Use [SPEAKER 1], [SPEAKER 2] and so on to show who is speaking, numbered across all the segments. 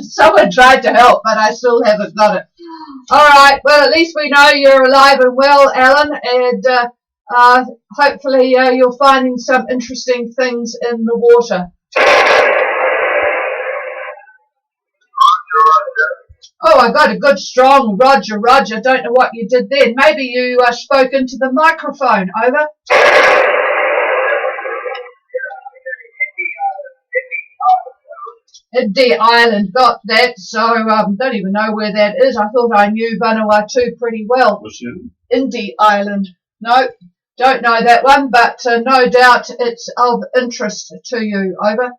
[SPEAKER 1] Someone tried to help, but I still haven't got it. All right. Well, at least we know you're alive and well, Alan, and hopefully you're finding some interesting things in the water. Oh, I got a good strong Roger. Don't know what you did then. Maybe you spoke into the microphone. Over. Indy Island, got that. So don't even know where that is. I thought I knew Vanuatu pretty well.
[SPEAKER 2] What's it?
[SPEAKER 1] Indy Island. No, don't know that one, but no doubt it's of interest to you. Over.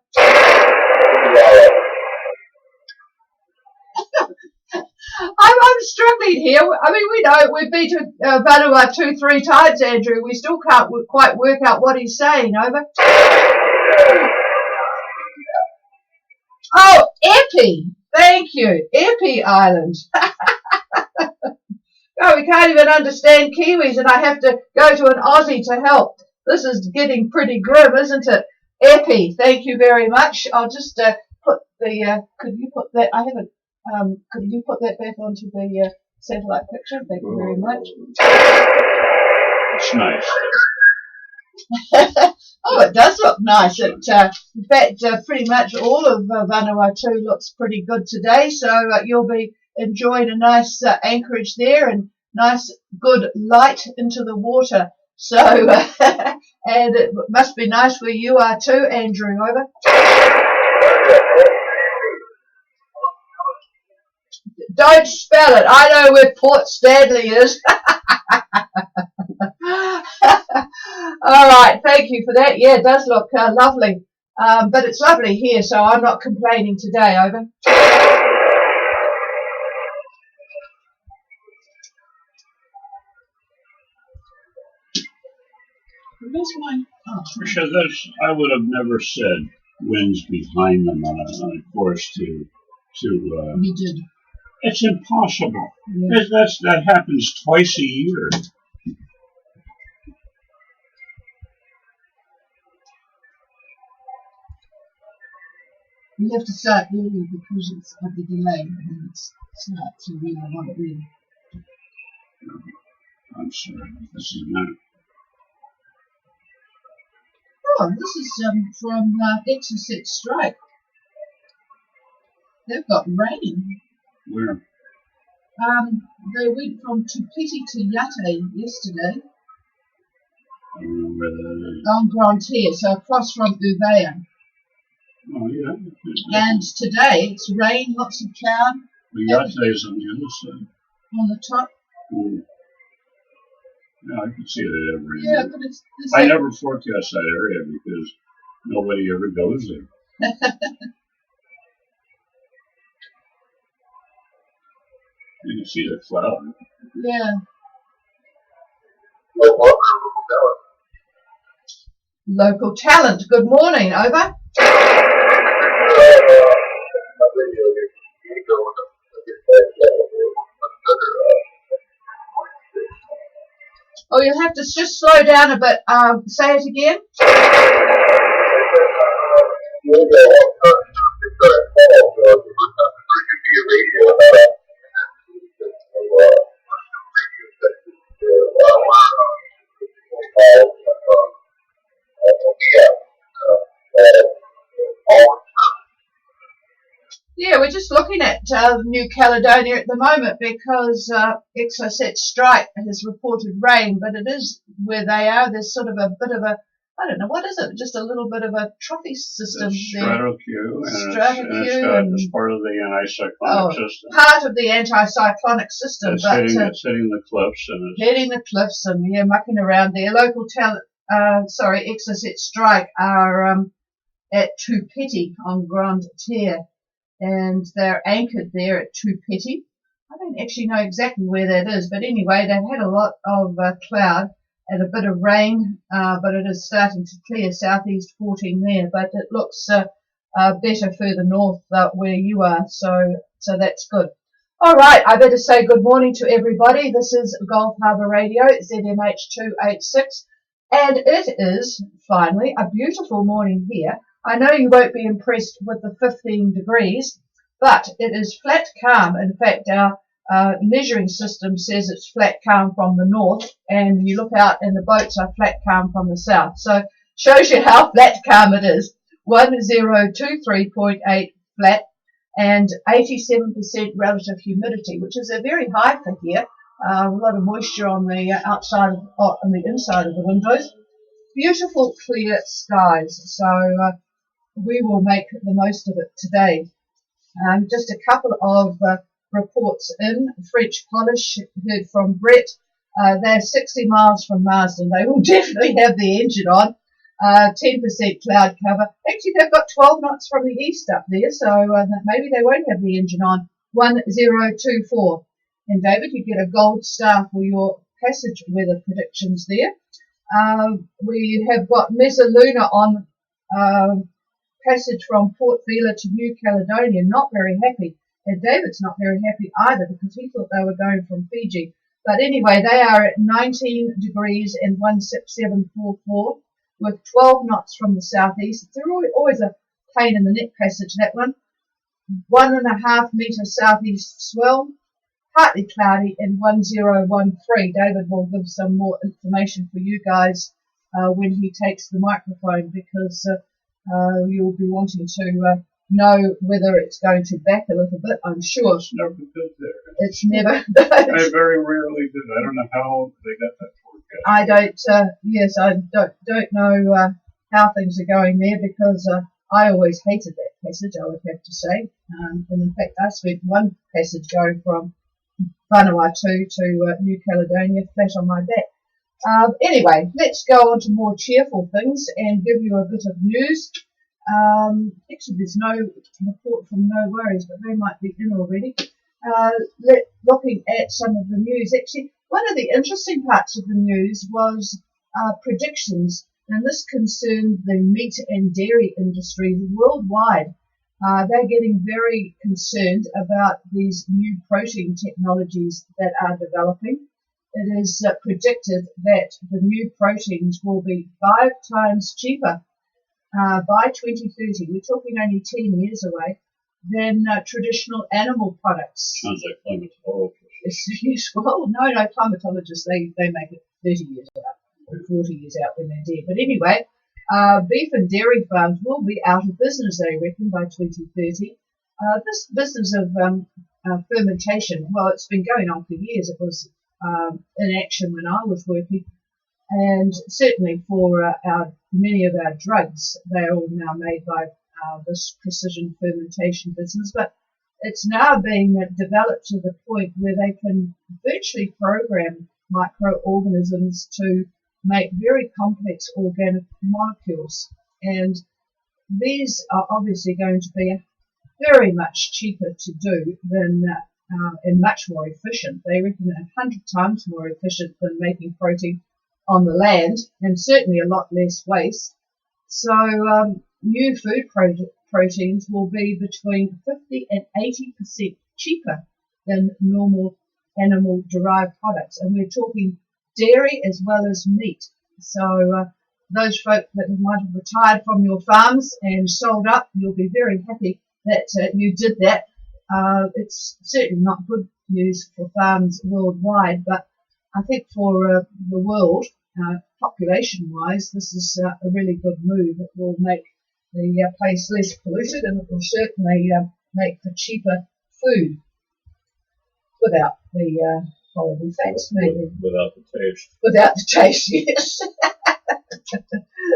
[SPEAKER 1] I'm struggling here. I mean, we know we've been to Vanuatu 3 times, Andrew. We still can't quite work out what he's saying. Over. Oh, Epi. Thank you. Epi Island. Oh, we can't even understand Kiwis, and I have to go to an Aussie to help. This is getting pretty grim, isn't it? Epi. Thank you very much. I'll just put the. Could you put that? I haven't. Could you put that back onto the satellite picture? Thank you very much.
[SPEAKER 2] It's nice.
[SPEAKER 1] Oh, it does look nice. In fact, pretty much all of Vanuatu looks pretty good today. So you'll be enjoying a nice anchorage there and nice, good light into the water. So, and it must be nice where you are too, Andrew. Over. Don't spell it. I know where Port Stanley is. All right, thank you for that. Yeah, it does look lovely. But it's lovely here, so I'm not complaining today. Over. Where's mine? Oh.
[SPEAKER 2] Tricia, I would have never said winds behind them on a course to.
[SPEAKER 1] You did.
[SPEAKER 2] It's impossible.
[SPEAKER 1] Yeah.
[SPEAKER 2] That happens twice a year.
[SPEAKER 1] You have to start early because it's of the delay, and then it starts to really want to be.
[SPEAKER 2] I'm sorry, this is not.
[SPEAKER 1] Oh, this is from Exocet Strike. They've got rain.
[SPEAKER 2] Where?
[SPEAKER 1] They went from Tupeti to Yate yesterday.
[SPEAKER 2] I don't know where that is.
[SPEAKER 1] On Grand Terre, so across from Ubea.
[SPEAKER 2] Oh, yeah.
[SPEAKER 1] And today it's rain, lots of cloud.
[SPEAKER 2] The Yate is on the other side.
[SPEAKER 1] On the top.
[SPEAKER 2] Ooh. Yeah, I can see it every
[SPEAKER 1] year.
[SPEAKER 2] year.
[SPEAKER 1] But it's
[SPEAKER 2] I never forecast that area because nobody ever goes there. You can see the cloud.
[SPEAKER 1] Yeah. Local talent. Good morning. Over. Oh, you'll have to just slow down a bit. Say it again. Yeah, we're just looking at New Caledonia at the moment because Exocet Strike has reported rain, but it is where they are. There's sort of a bit of a, I don't know, what is it? Just a little bit of a trophy system there.
[SPEAKER 2] It's part of the anticyclonic system.
[SPEAKER 1] Part of the anticyclonic system.
[SPEAKER 2] It's hitting the cliffs. And it's
[SPEAKER 1] hitting the cliffs and, yeah, mucking around there. Local talent, Exocet Strike are at Tupeti on Grand Terre. And they're anchored there at Tupeti. I don't actually know exactly where that is, but anyway, they've had a lot of cloud and a bit of rain, but it is starting to clear. Southeast 14 there, but it looks better further north where you are, so that's good. All right, I better say good morning to everybody. This is Gulf Harbour Radio, ZMH286, and it is finally a beautiful morning here. I know you won't be impressed with the 15 degrees, but it is flat calm. In fact, our measuring system says it's flat calm from the north, and you look out and the boats are flat calm from the south. So shows you how flat calm it is. 1023.8 flat and 87% relative humidity, which is a very high for here. A lot of moisture on the outside, on the inside of the windows. Beautiful clear skies, so we will make the most of it today. Just a couple of reports in. French Polish, heard from Brett. They're 60 miles from Marsden. They will definitely have the engine on. 10% cloud cover. Actually, they've got 12 knots from the east up there, so maybe they won't have the engine on. 1024. And David, you get a gold star for your passage weather predictions there. We have got Mezzaluna on passage from Port Vila to New Caledonia. Not very happy. And David's not very happy either because he thought they were going from Fiji. But anyway, they are at 19 degrees and 16744 with 12 knots from the southeast. It's always a pain in the neck passage, that one. 1.5 metre southeast swell. Partly cloudy and 1013. David will give some more information for you guys when he takes the microphone, because you'll be wanting to know whether it's going to back a little bit, I'm sure.
[SPEAKER 2] It's never good there.
[SPEAKER 1] It's never.
[SPEAKER 2] I very rarely do. I don't know how they got that forecast.
[SPEAKER 1] I don't know how things are going there, because I always hated that passage, I would have to say. And in fact, I spent one passage going from Vanuatu to New Caledonia flat on my back. Anyway, let's go on to more cheerful things and give you a bit of news. Actually, there's no report from No Worries, but they might be in already. Looking at some of the news, actually, one of the interesting parts of the news was predictions, and this concerned the meat and dairy industry worldwide. They're getting very concerned about these new protein technologies that are developing. It is predicted that the new proteins will be 5 times cheaper by 2030. We're talking only 10 years away than traditional animal products.
[SPEAKER 2] Sounds like climatologists.
[SPEAKER 1] Yes, well, no, climatologists, they make it 30 years out, or 40 years out when they're dead. But anyway, beef and dairy farms will be out of business, they reckon, by 2030. This business of fermentation, well, it's been going on for years. It was in action when I was working, and certainly for many of our drugs, they're all now made by this precision fermentation business. But it's now being developed to the point where they can virtually program microorganisms to make very complex organic molecules, and these are obviously going to be very much cheaper to do than and much more efficient. They reckon 100 times more efficient than making protein on the land, and certainly a lot less waste. So new food proteins will be between 50 and 80% cheaper than normal animal-derived products, and we're talking dairy as well as meat. So those folk that might have retired from your farms and sold up, you'll be very happy that you did that. It's certainly not good news for farms worldwide, but I think for the world, population-wise, this is a really good move. It will make the place less polluted, and it will certainly make for cheaper food without the horrible fats, maybe.
[SPEAKER 2] Without the taste.
[SPEAKER 1] Without the taste, yes.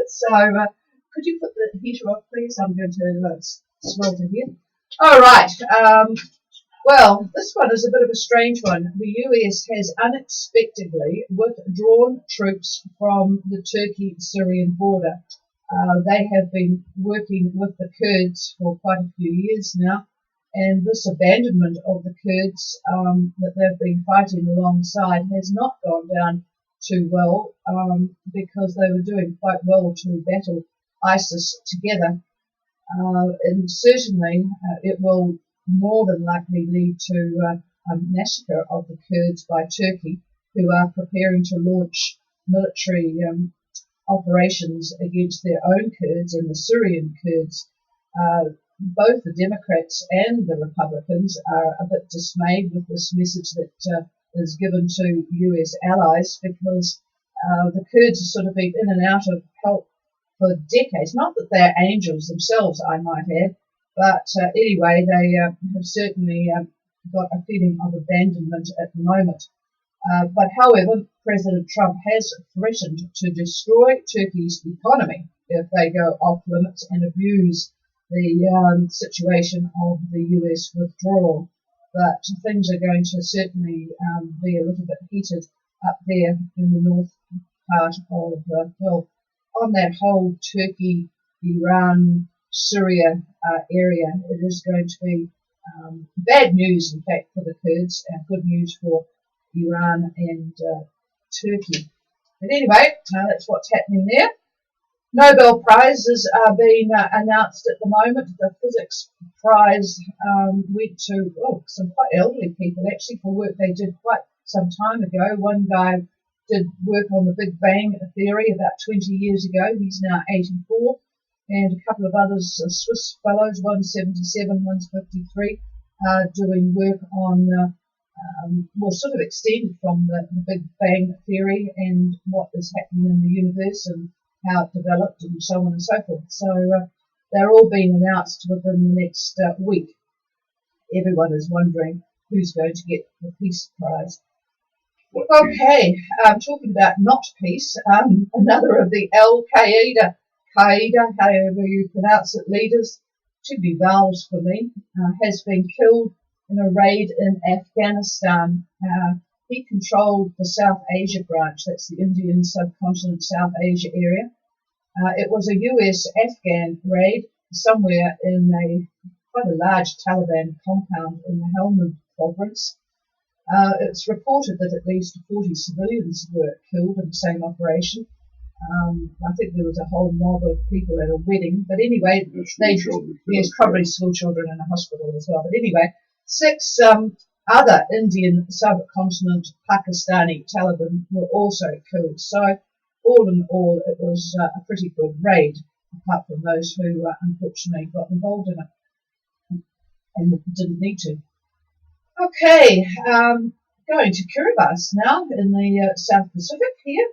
[SPEAKER 1] So, could you put the heater off, please? I'm going to swelter here. All right. Well, this one is a bit of a strange one. The US has unexpectedly withdrawn troops from the Turkey-Syrian border. They have been working with the Kurds for quite a few years now, and this abandonment of the Kurds that they've been fighting alongside has not gone down too well, because they were doing quite well to battle ISIS together. And certainly it will more than likely lead to a massacre of the Kurds by Turkey, who are preparing to launch military operations against their own Kurds and the Syrian Kurds. both the Democrats and the Republicans are a bit dismayed with this message that is given to US allies, because the Kurds have sort of been in and out of help for decades. Not that they're angels themselves, I might add, but anyway, they have certainly got a feeling of abandonment at the moment. But however, President Trump has threatened to destroy Turkey's economy if they go off limits and abuse the situation of the US withdrawal. But things are going to certainly be a little bit heated up there in the north part of, well, on that whole Turkey, Iran, Syria area. It is going to be bad news, in fact, for the Kurds, and good news for Iran and Turkey. But anyway, that's what's happening there. Nobel Prizes are being announced at the moment. The physics prize went to some quite elderly people, actually, for work they did quite some time ago. One guy did work on the Big Bang theory about 20 years ago. He's now 84. And a couple of others, Swiss fellows, one's 77, one's 53, doing work on, sort of extended from the Big Bang theory and what is happening in the universe and how it developed and so on and so forth. So they're all being announced within the next week. Everyone is wondering who's going to get the Peace Prize. Okay, talking about not peace, another of the Al-Qaeda, however you pronounce it, leaders, should be vowels for me, has been killed in a raid in Afghanistan. He controlled the South Asia branch, that's the Indian subcontinent, South Asia area. It was a US-Afghan raid somewhere in quite a large Taliban compound in the Helmand province. It's reported that at least 40 civilians were killed in the same operation. I think there was a whole mob of people at a wedding, but anyway, probably school children in a hospital as well. But anyway, 6 other Indian subcontinent Pakistani Taliban were also killed. So all in all, it was a pretty good raid, apart from those who unfortunately got involved in it and didn't need to. Okay, going to Kiribati now in the South Pacific here,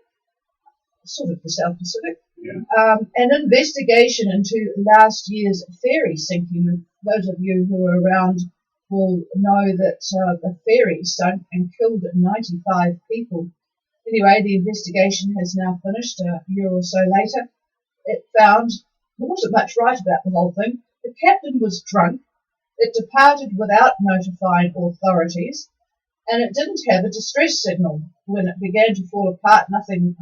[SPEAKER 1] sort of the South Pacific.
[SPEAKER 2] Yeah.
[SPEAKER 1] An investigation into last year's ferry sinking. Those of you who are around will know that the ferry sunk and killed 95 people. Anyway, the investigation has now finished a year or so later. It found there wasn't much right about the whole thing. The captain was drunk. It departed without notifying authorities, and it didn't have a distress signal. When it began to fall apart, nothing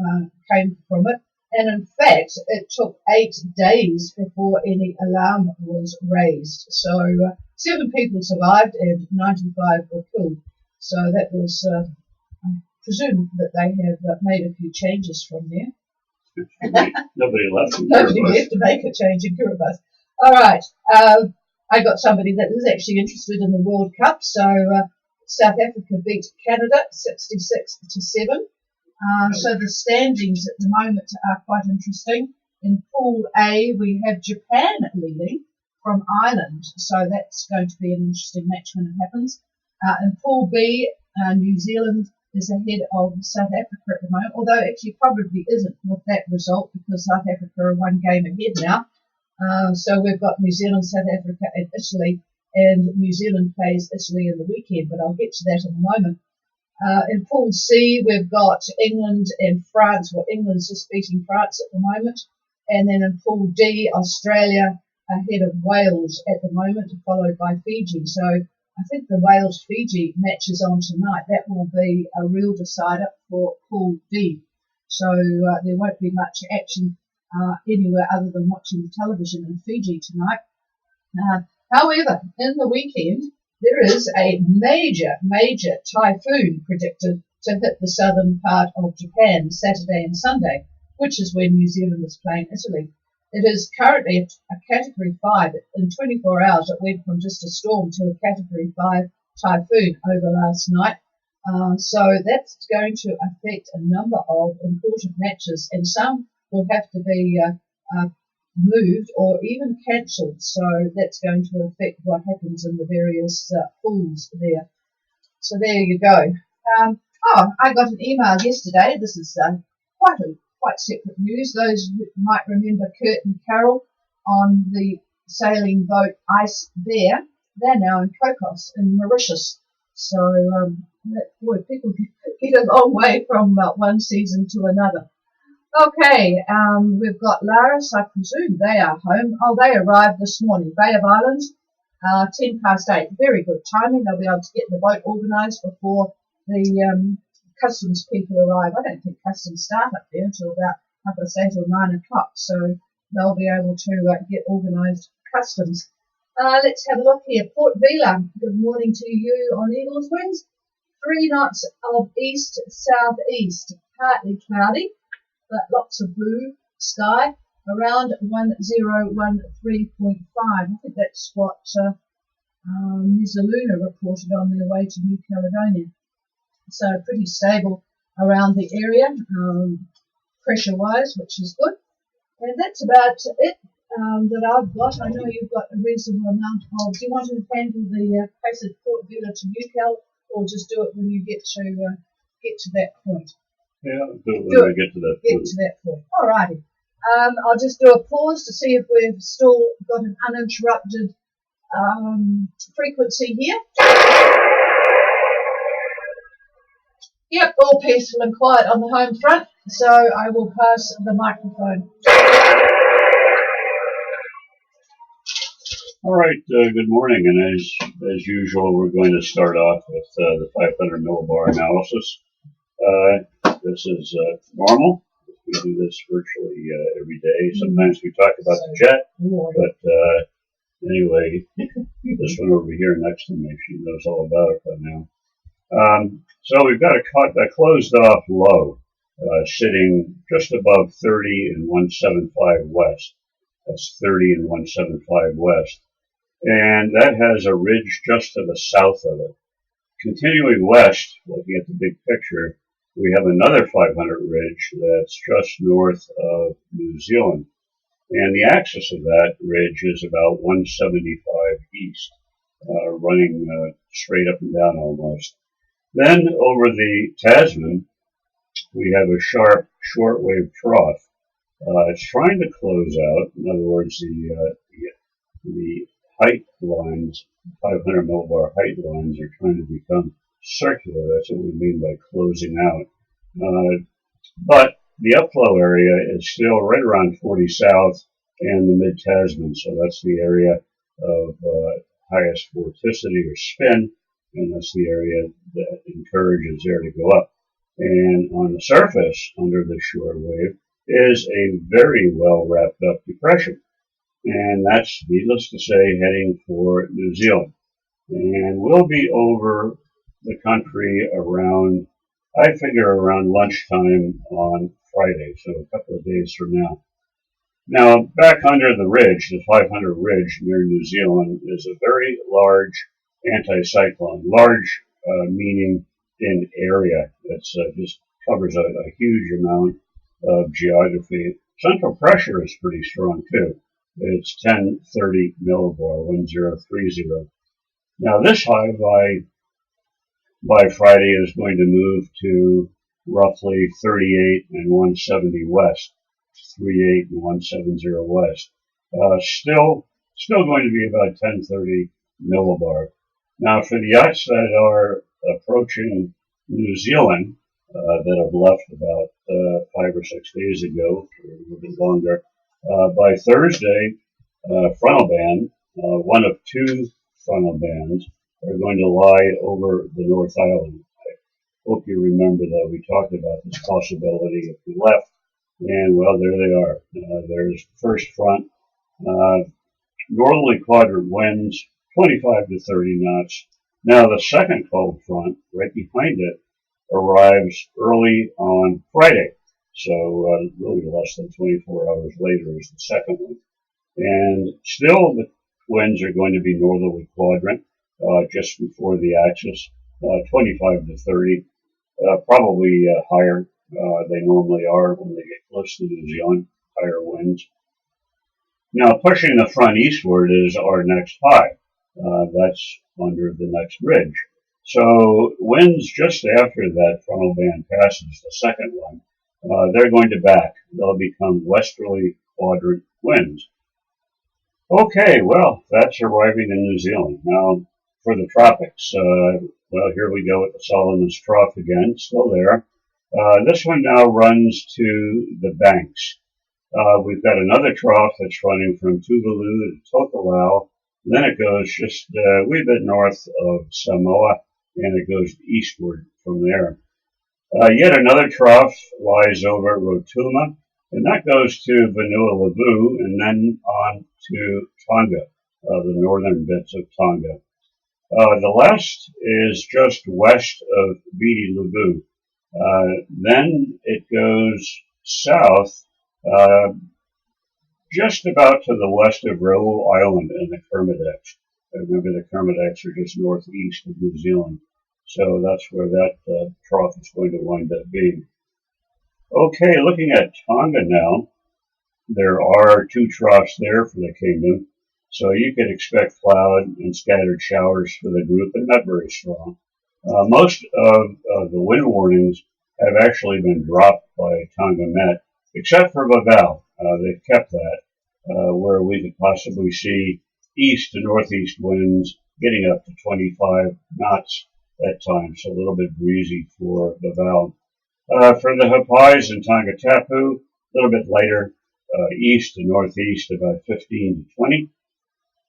[SPEAKER 1] came from it, and in fact, it took 8 days before any alarm was raised. So 7 people survived and 95 were killed. So that was, I presume that they have made a few changes from there.
[SPEAKER 2] Nobody left.
[SPEAKER 1] Nobody left to make a change in Kiribati. All right. I got somebody that is actually interested in the World Cup. So South Africa beat Canada 66-7. So the standings at the moment are quite interesting. In Pool A, we have Japan leading from Ireland. So that's going to be an interesting match when it happens. In Pool B, New Zealand is ahead of South Africa at the moment, although actually probably isn't with that result because South Africa are 1 game ahead now. So we've got New Zealand, South Africa and Italy, and New Zealand plays Italy in the weekend, but I'll get to that in a moment. In Pool C, we've got England and France. Well, England's just beating France at the moment. And then in Pool D, Australia ahead of Wales at the moment, followed by Fiji. So I think the Wales-Fiji match is on tonight. That will be a real decider for Pool D. So there won't be much action anywhere other than watching the television in Fiji tonight. However, in the weekend, there is a major typhoon predicted to hit the southern part of Japan Saturday and Sunday, which is when New Zealand is playing Italy. It is currently a Category 5. In 24 hours, it went from just a storm to a Category 5 typhoon over last night. So that's going to affect a number of important matches, and some will have to be moved or even cancelled. So that's going to affect what happens in the various pools there. So there you go. I got an email yesterday. This is quite separate news. Those who might remember Kurt and Carol on the sailing boat Ice Bear, they're now in Cocos in Mauritius. So people get a long way from one season to another. Okay, we've got Laris. I presume they are home. Oh, they arrived this morning. Bay of Islands, 8:10. Very good timing. They'll be able to get the boat organised before the customs people arrive. I don't think customs start up there until about 8:30 or 9:00, so they'll be able to get organised customs. Let's have a look here. Port Vila, good morning to you on Eagles Winds. 3 knots of east-southeast, partly cloudy, but lots of blue sky, around 1013.5. I think that's what Mizaluna reported on their way to New Caledonia. So pretty stable around the area, pressure-wise, which is good. And that's about it that I've got. I know you've got a reasonable amount of. Do you want to handle the case of Port Vila to Newcastle, or just do it when you get to that point?
[SPEAKER 2] Yeah, do it when we get to that point.
[SPEAKER 1] Get to that point. All righty. I'll just do a pause to see if we've still got an uninterrupted frequency here. Yep, all peaceful and quiet on the home front, so I will pass the microphone.
[SPEAKER 2] All right, good morning, and as usual, we're going to start off with the 500 millibar analysis. This is normal. We do this virtually every day. Sometimes we talk about the jet, but anyway, this one over here next to me, she knows all about it by now. So we've got a closed off low sitting just above 30 and 175 west. That's 30 and 175 west. And that has a ridge just to the south of it. Continuing west, looking at the big picture, we have another 500 ridge that's just north of New Zealand. And the axis of that ridge is about 175 east, running straight up and down almost. Then over the Tasman, we have a sharp shortwave trough. It's trying to close out. In other words, the height lines, 500 millibar height lines, are trying to become circular. That's what we mean by closing out. But the upflow area is still right around 40 south and the mid-Tasman, so that's the area of highest vorticity or spin, and that's the area that encourages air to go up. And on the surface, under the short wave, is a very well wrapped up depression. And that's, needless to say, heading for New Zealand. And we'll be over the country around, I figure, around lunchtime on Friday, so a couple of days from now. Now, back under the ridge, the 500 ridge near New Zealand, is a very large anticyclone. Large meaning in area. It's just covers a huge amount of geography. Central pressure is pretty strong too. It's 1030 millibar, 1030. Now this high by Friday is going to move to roughly 38 and 170 west, 38 and 170 west. Still going to be about 1030 millibar. Now for the yachts that are approaching New Zealand, that have left about 5 or 6 days ago, or a little bit longer, by Thursday, frontal band, one of 2 frontal bands, are going to lie over the North Island. I hope you remember that we talked about this possibility if we left, and well, there they are. There's the first front, northerly quadrant winds, 25 to 30 knots. Now the second cold front, right behind it, arrives early on Friday. So really less than 24 hours later is the second one. And still the winds are going to be northerly quadrant, just before the axis, 25 to 30, probably higher. They normally are when they get close to New Zealand, higher winds. Now, pushing the front eastward is our next high. That's under the next ridge. So winds just after that frontal band passes, the second one, they're going to back. They'll become westerly quadrant winds. Okay, well, that's arriving in New Zealand. Now, for the tropics, well, here we go with the Solomon's Trough again, still there. This one now runs to the banks. We've got another trough that's running from Tuvalu to Tokelau. Then it goes just a wee bit north of Samoa, and it goes eastward from there. Yet another trough lies over Rotuma, and that goes to Vanua-Levu, and then on to Tonga, the northern bits of Tonga. The last is just west of Viti Levu. Then it goes south, just about to the west of Raoul Island and the Kermadec. Remember, the Kermadec are just northeast of New Zealand. So that's where that trough is going to wind up being. Okay, looking at Tonga now, there are two troughs there for the kingdom. So you could expect cloud and scattered showers for the group, but not very strong. Most of the wind warnings have actually been dropped by Tonga Met, except for Vavau. They've kept that, where we could possibly see east to northeast winds getting up to 25 knots at times, so a little bit breezy for Vavau. For the Hapais and Tonga Tapu, a little bit lighter, east to northeast, about 15 to 20.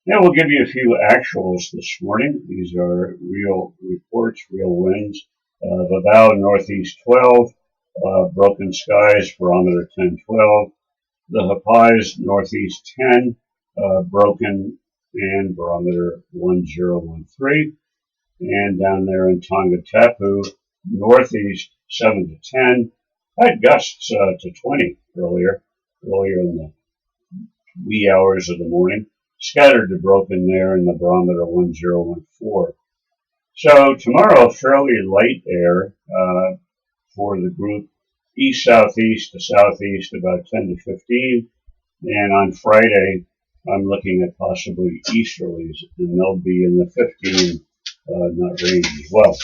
[SPEAKER 2] Now we'll give you a few actuals this morning. These are real reports, real winds. Vavau northeast 12, broken skies, barometer 10-12. The Hapais northeast 10, broken and barometer 1013. And down there in Tonga Tapu, northeast 7 to 10. Had gusts to 20 earlier in the wee hours of the morning. Scattered to broken there in the barometer 1014. So tomorrow, fairly light air for the group, east-southeast to southeast about 10 to 15. And on Friday, I'm looking at possibly easterlies, and they'll be in the 15 knot range as well.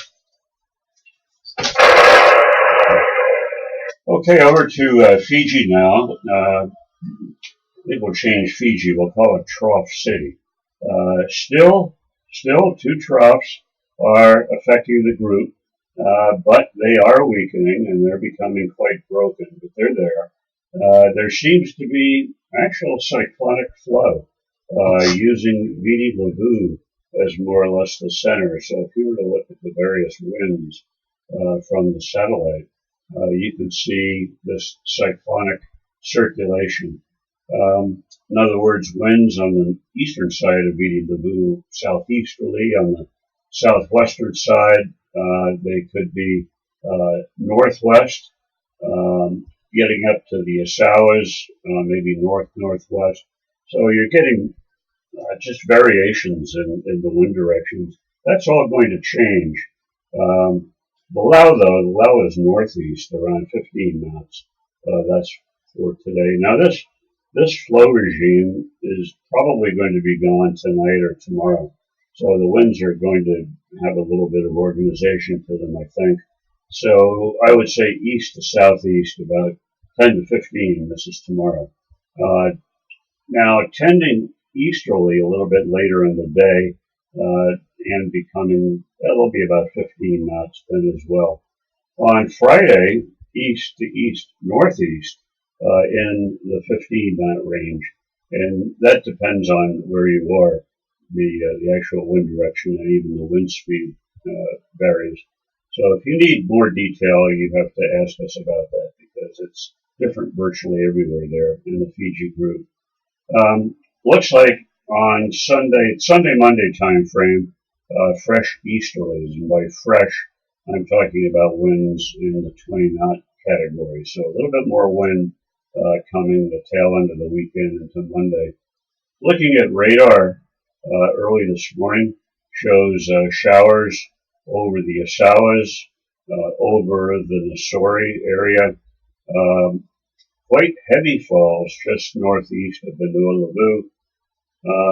[SPEAKER 2] Okay, over to Fiji now. I think we'll change Fiji. We'll call it Trough City. Still, two troughs are affecting the group, but they are weakening and they're becoming quite broken. But they're there. There seems to be actual cyclonic flow using Viti Levu as more or less the center. So if you were to look at the various winds from the satellite, you can see this cyclonic circulation. In other words, winds on the eastern side of Viti Levu southeasterly. On the southwestern side, they could be northwest, getting up to the Asauas, maybe north-northwest. So you're getting just variations in the wind directions. That's all going to change. The Lau is northeast, around 15 knots. That's for today. Now this flow regime is probably going to be gone tonight or tomorrow. So the winds are going to have a little bit of organization to them, I think. So I would say east to southeast, about 10 to 15. This is tomorrow. Now tending easterly a little bit later in the day, and becoming, it'll be about 15 knots then as well. On Friday, east to east northeast, in the 15 knot range, and that depends on where you are. The actual wind direction and even the wind speed varies. So if you need more detail, you have to ask us about that because it's different virtually everywhere there in the Fiji group. Looks like on Monday time frame, fresh easterlies, and by fresh, I'm talking about winds in the 20 knot category. So a little bit more wind coming the tail end of the weekend into Monday. Looking at radar early this morning shows showers over the Asauas, over the Nassori area, quite heavy falls just northeast of Vanua Levu.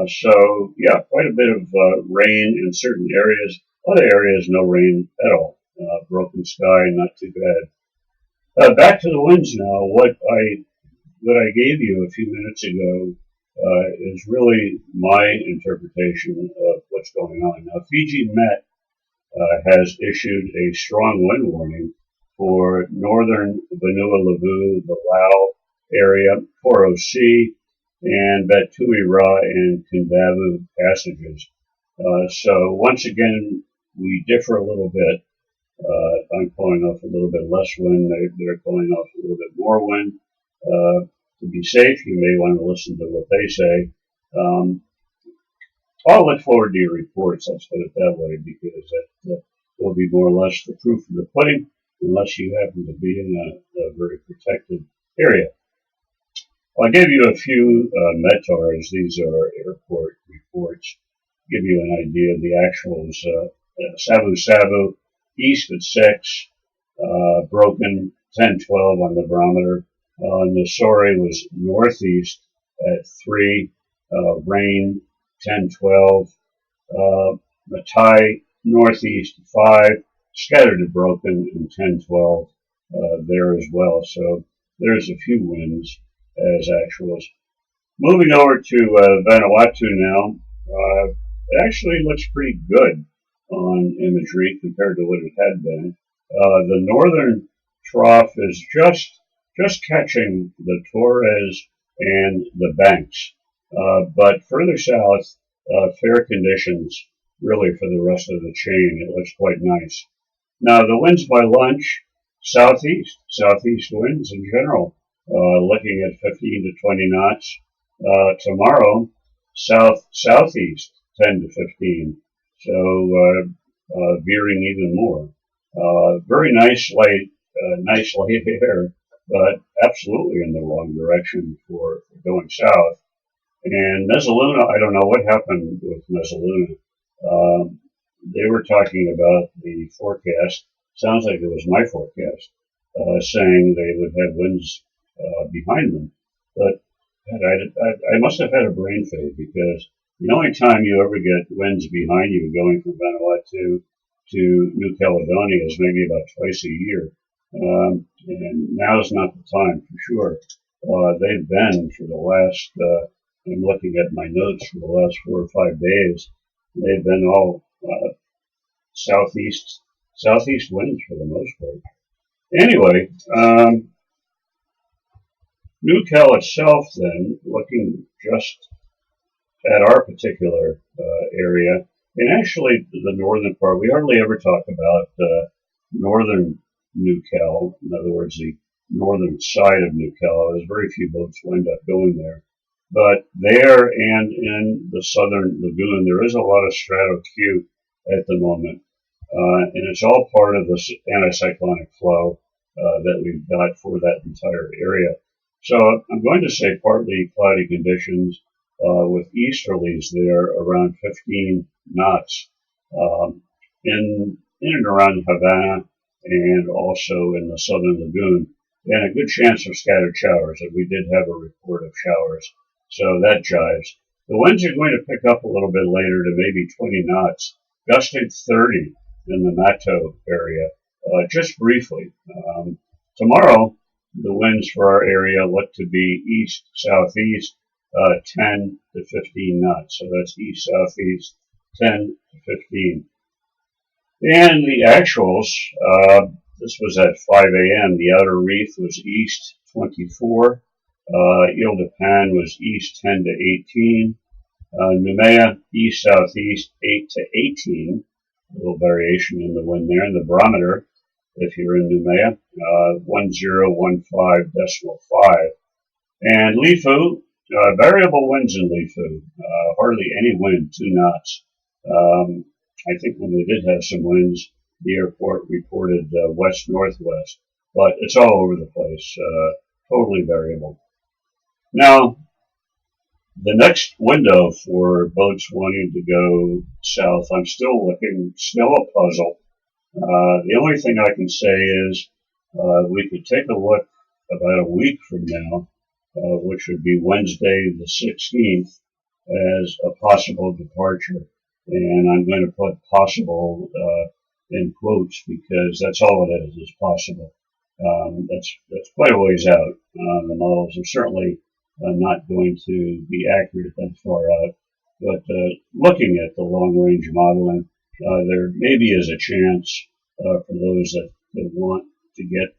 [SPEAKER 2] So yeah, quite a bit of rain in certain areas. Other areas, no rain at all. Broken sky, not too bad. Back to the winds now. What I gave you a few minutes ago is really my interpretation of what's going on. Now, Fiji Met has issued a strong wind warning for northern Vanua Levu, the Lao area, Koro Sea, and Batui Ra and Kindavu passages. So once again, we differ a little bit. I'm calling off a little bit less wind. They're calling off a little bit more wind. To be safe, you may want to listen to what they say. I'll look forward to your reports, let's put it that way, because that will be more or less the proof of the pudding, unless you happen to be in a very protected area. I'll give you a few METARs. These are airport reports. Give you an idea of the actuals. Savu Savu, east at 6, broken 10-12 on the barometer. Nassori was northeast at 3, rain 10-12. Matai northeast 5, scattered to broken in 10-12 there as well. So there's a few winds as actuals. Moving over to Vanuatu now, it actually looks pretty good on imagery compared to what it had been. The northern trough is just catching the Torres and the banks, but further south, fair conditions really for the rest of the chain. It looks quite nice. Now the winds by lunch, southeast winds in general, looking at 15 to 20 knots. Tomorrow, southeast 10 to 15, so veering even more. Very nice light air, but absolutely in the wrong direction for going south. And Mezzaluna, I don't know what happened with Mezzaluna. They were talking about the forecast. Sounds like it was my forecast, saying they would have winds behind them. But I must have had a brain fade, because the only time you ever get winds behind you going from Vanuatu to New Caledonia is maybe about twice a year. And now is not the time for sure. They've been for the last, I'm looking at my notes for the last 4 or 5 days, they've been all southeast winds for the most part. Anyway, New Cal itself then, looking just at our particular area, and actually the northern part, we hardly ever talk about northern New Cal, in other words, the northern side of New Cal. There's very few boats will end up going there. But there and in the southern lagoon, there is a lot of strato Q at the moment. And it's all part of this anticyclonic flow that we've got for that entire area. So I'm going to say partly cloudy conditions with easterlies there around 15 knots in and around Havana and also in the southern lagoon, and a good chance of scattered showers. And we did have a report of showers, so that jives. The winds are going to pick up a little bit later to maybe 20 knots, gusting 30 in the Mato area, just briefly. Tomorrow, the winds for our area look to be east-southeast, 10 to 15 knots. So that's east-southeast, 10 to 15. And the actuals, this was at 5 a.m. The outer reef was east 24. Ile de Pan was east 10 to 18. Noumea, east-southeast 8 to 18. A little variation in the wind there. And the barometer, if you're in Noumea, 1015.5. And Lifu, variable winds in Lifu, hardly any wind, 2 knots. I think when they did have some winds, the airport reported west-northwest, but it's all over the place, totally variable. Now, the next window for boats wanting to go south, I'm still looking, still a puzzle. The only thing I can say is we could take a look about a week from now, which would be Wednesday the 16th, as a possible departure. And I'm going to put possible in quotes because that's all it is possible. That's quite a ways out. The models are certainly not going to be accurate that far out. But looking at the long-range modeling, there maybe is a chance for those that want to get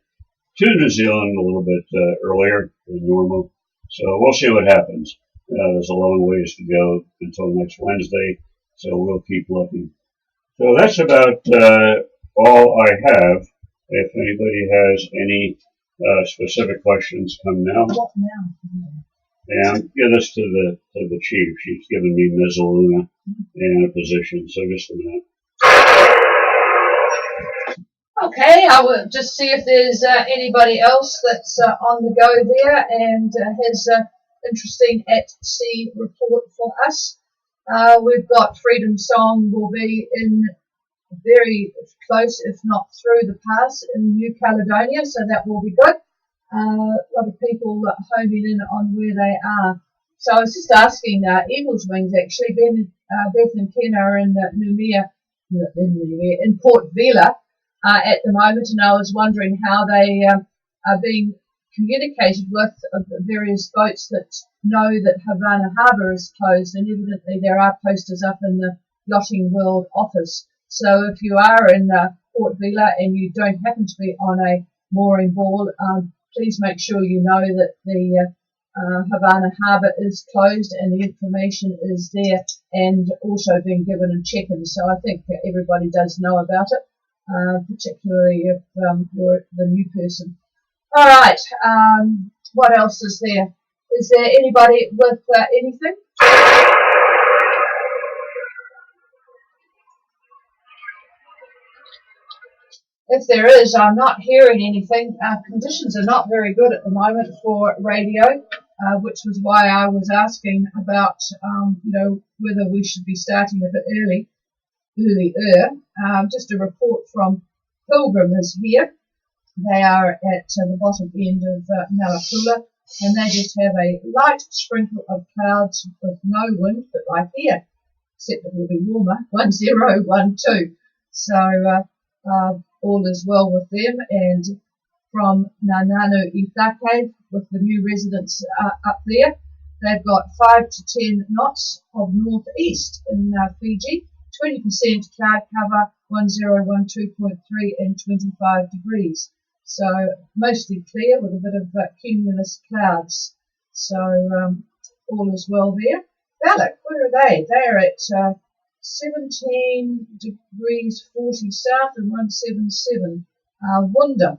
[SPEAKER 2] to New Zealand a little bit earlier than normal. So we'll see what happens. There's a long ways to go until next Wednesday, so we'll keep looking. So that's about all I have. If anybody has any specific questions, come now.
[SPEAKER 1] What now?
[SPEAKER 2] And get us to the chief. She's given me Mezzaluna and a position, so just a minute.
[SPEAKER 1] Okay, I will just see if there's anybody else that's on the go there and has an interesting at-sea report for us. We've got Freedom Song will be in very close, if not through the pass in New Caledonia, so that will be good. A lot of people homing in on where they are. So I was just asking Eagles Wings actually, Beth and Ken are in in Port Vila at the moment, and I was wondering how they are being communicated with the various boats that know that Havana Harbour is closed, and evidently there are posters up in the Yachting World office. So if you are in Port Vila and you don't happen to be on a mooring board, please make sure you know that the Havana Harbour is closed and the information is there and also being given a check-in. So I think everybody does know about it, particularly if you're the new person. All right, what else is there? Is there anybody with anything? If there is, I'm not hearing anything. Conditions are not very good at the moment for radio, which was why I was asking about, whether we should be starting a bit earlier. Just a report from Pilgrim is here. They are at the bottom end of Malapula, and they just have a light sprinkle of clouds with no wind, but like here, except it will be warmer, 1012. So, all is well with them, and from Nananu Ithake, with the new residents up there, they've got 5 to 10 knots of northeast in Fiji, 20% cloud cover, 1012.3 and 25 degrees. So mostly clear with a bit of cumulus clouds. So all is well there. Balak, where are they? They're at 17 degrees 40 south and 177. Wunda.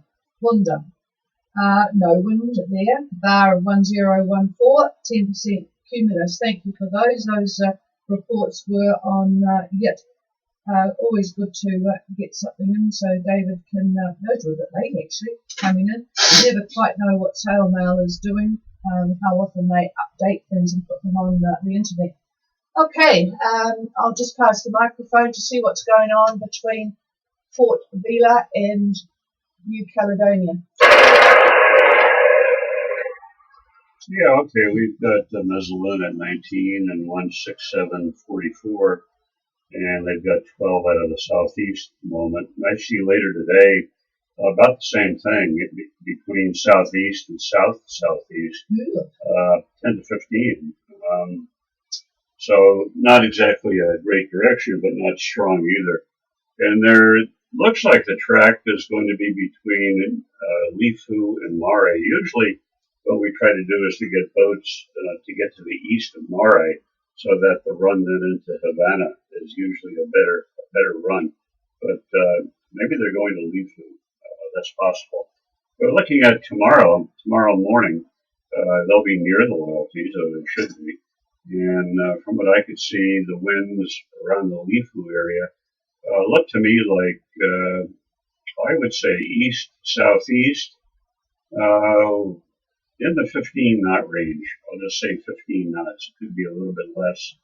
[SPEAKER 1] No wind there. Bar of 1014, 10% cumulus. Thank you for those. Those reports were on Yit. Always good to get something in so David can, those were a bit late actually, coming in. You never quite know what Sail Mail is doing, how often they update things and put them on the internet. Okay, I'll just pass the microphone to see what's going on between Port Vila and New Caledonia.
[SPEAKER 2] Yeah, okay, we've got Mezzaluna at 19 and 167.44, and they've got 12 out of the southeast at the moment. I see later today about the same thing between southeast and southeast, 10 to 15. So not exactly a great direction, but not strong either. And there looks like the track is going to be between Lifu and Mare. Usually what we try to do is to get boats to get to the east of Mare so that the run then into Havana is usually a better run. But maybe they're going to Lifu. That's possible. But looking at tomorrow morning, they'll be near the loyalty, so they should be. And from what I could see, the winds around the Lifu area look to me like, I would say east-southeast, in the 15 knot range. I'll just say 15 knots. It could be a little bit less.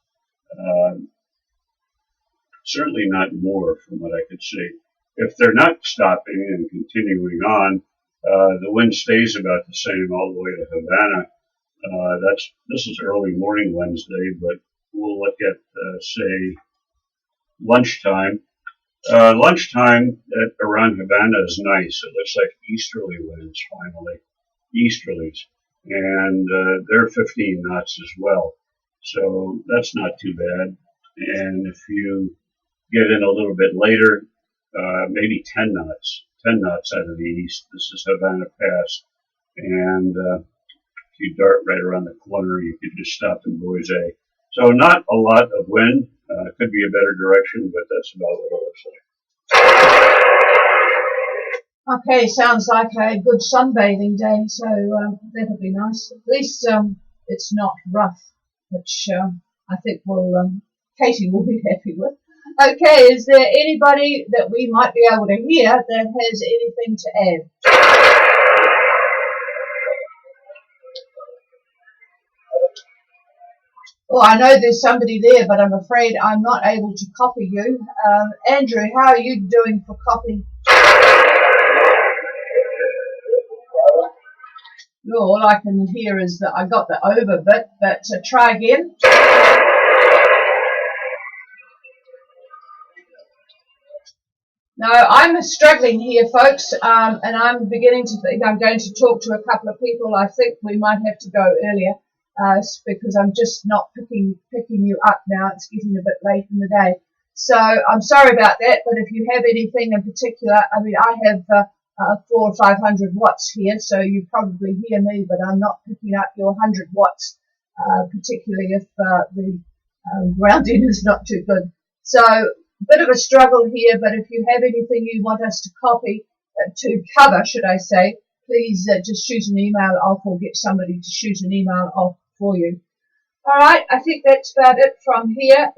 [SPEAKER 2] Certainly not more from what I could see. If they're not stopping and continuing on, The wind stays about the same all the way to Havana. This is early morning Wednesday, but we'll look at, say, lunchtime. Lunchtime around Havana is nice. It looks like easterly winds finally, easterlies, and they're 15 knots as well. So that's not too bad. And if you get in a little bit later, maybe 10 knots out of the east. This is Havana Pass, and if you dart right around the corner, you could just stop in Boise. So not a lot of wind. Could be a better direction, but that's about what it looks like.
[SPEAKER 1] Okay, sounds like a good sunbathing day, so that'll be nice. At least it's not rough, which I think Katie will be happy with. Okay, is there anybody that we might be able to hear that has anything to add? Oh, I know there's somebody there, but I'm afraid I'm not able to copy you. Andrew, how are you doing for copy? Oh, all I can hear is that I got the over bit, but try again. No, I'm struggling here, folks, and I'm beginning to think I'm going to talk to a couple of people. I think we might have to go earlier because I'm just not picking you up now. It's getting a bit late in the day. So I'm sorry about that, but if you have anything in particular, I mean, I have 400 or 500 watts here, so you probably hear me, but I'm not picking up your 100 watts, particularly if the grounding is not too good. So bit of a struggle here, but if you have anything you want us to copy, to cover, should I say, please just shoot an email off or get somebody to shoot an email off for you. All right, I think that's about it from here.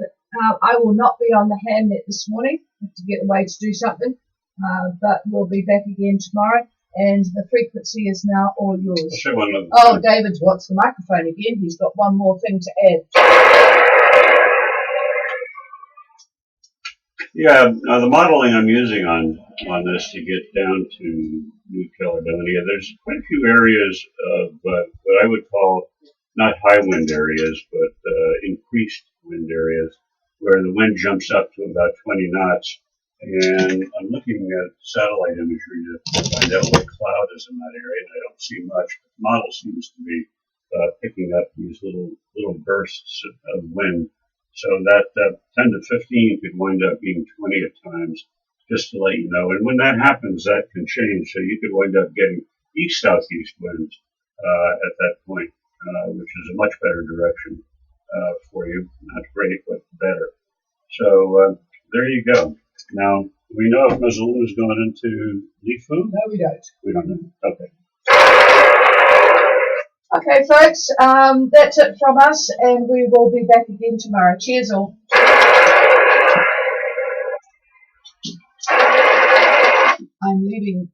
[SPEAKER 1] I will not be on the handnet this morning. I have to get away to do something, but we'll be back again tomorrow, and the frequency is now all yours. Oh, David wants the microphone again. He's got one more thing to add.
[SPEAKER 2] Yeah, the modeling I'm using on this to get down to New Caledonia, there's quite a few areas of what I would call not high wind areas, but increased wind areas, where the wind jumps up to about 20 knots. And I'm looking at satellite imagery to find out what cloud is in that area, and I don't see much. But the model seems to be picking up these little bursts of wind. So that 10 to 15 could wind up being 20 at times, just to let you know. And when that happens, that can change. So you could wind up getting east-southeast winds at that point, which is a much better direction for you. Not great, but better. So there you go. Now, do we know if Missoula is going into Lifu?
[SPEAKER 1] No, we don't.
[SPEAKER 2] We don't know. Okay.
[SPEAKER 1] Okay, folks, that's it from us, and we will be back again tomorrow. Cheers all. I'm leaving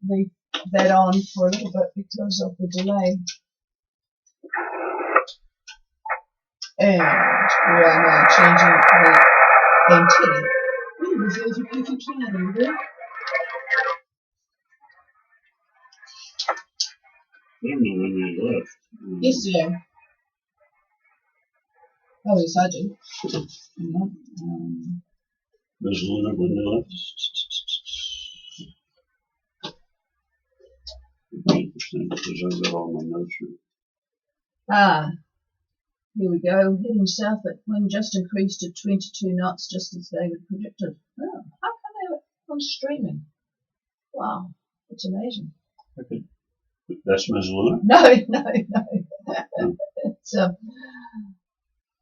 [SPEAKER 1] that on for a little bit because of the delay. And we are now changing the antenna. Ooh, there's a perfect channel there.
[SPEAKER 2] I don't know when they left.
[SPEAKER 1] Yesterday. Oh, yes, I do.
[SPEAKER 2] Missoula when they left. 8% because I've got all my notes here.
[SPEAKER 1] Here we go. Heading south, but wind just increased to 22 knots, just as David predicted. Oh, how come they were on streaming? Wow, it's amazing.
[SPEAKER 2] Okay. That's Missoula?
[SPEAKER 1] No. It's,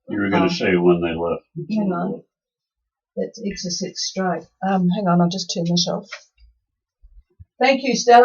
[SPEAKER 2] you were going to say when they left.
[SPEAKER 1] Hang on. That's Exocet Strike. Hang on, I'll just turn this off. Thank you, Stella.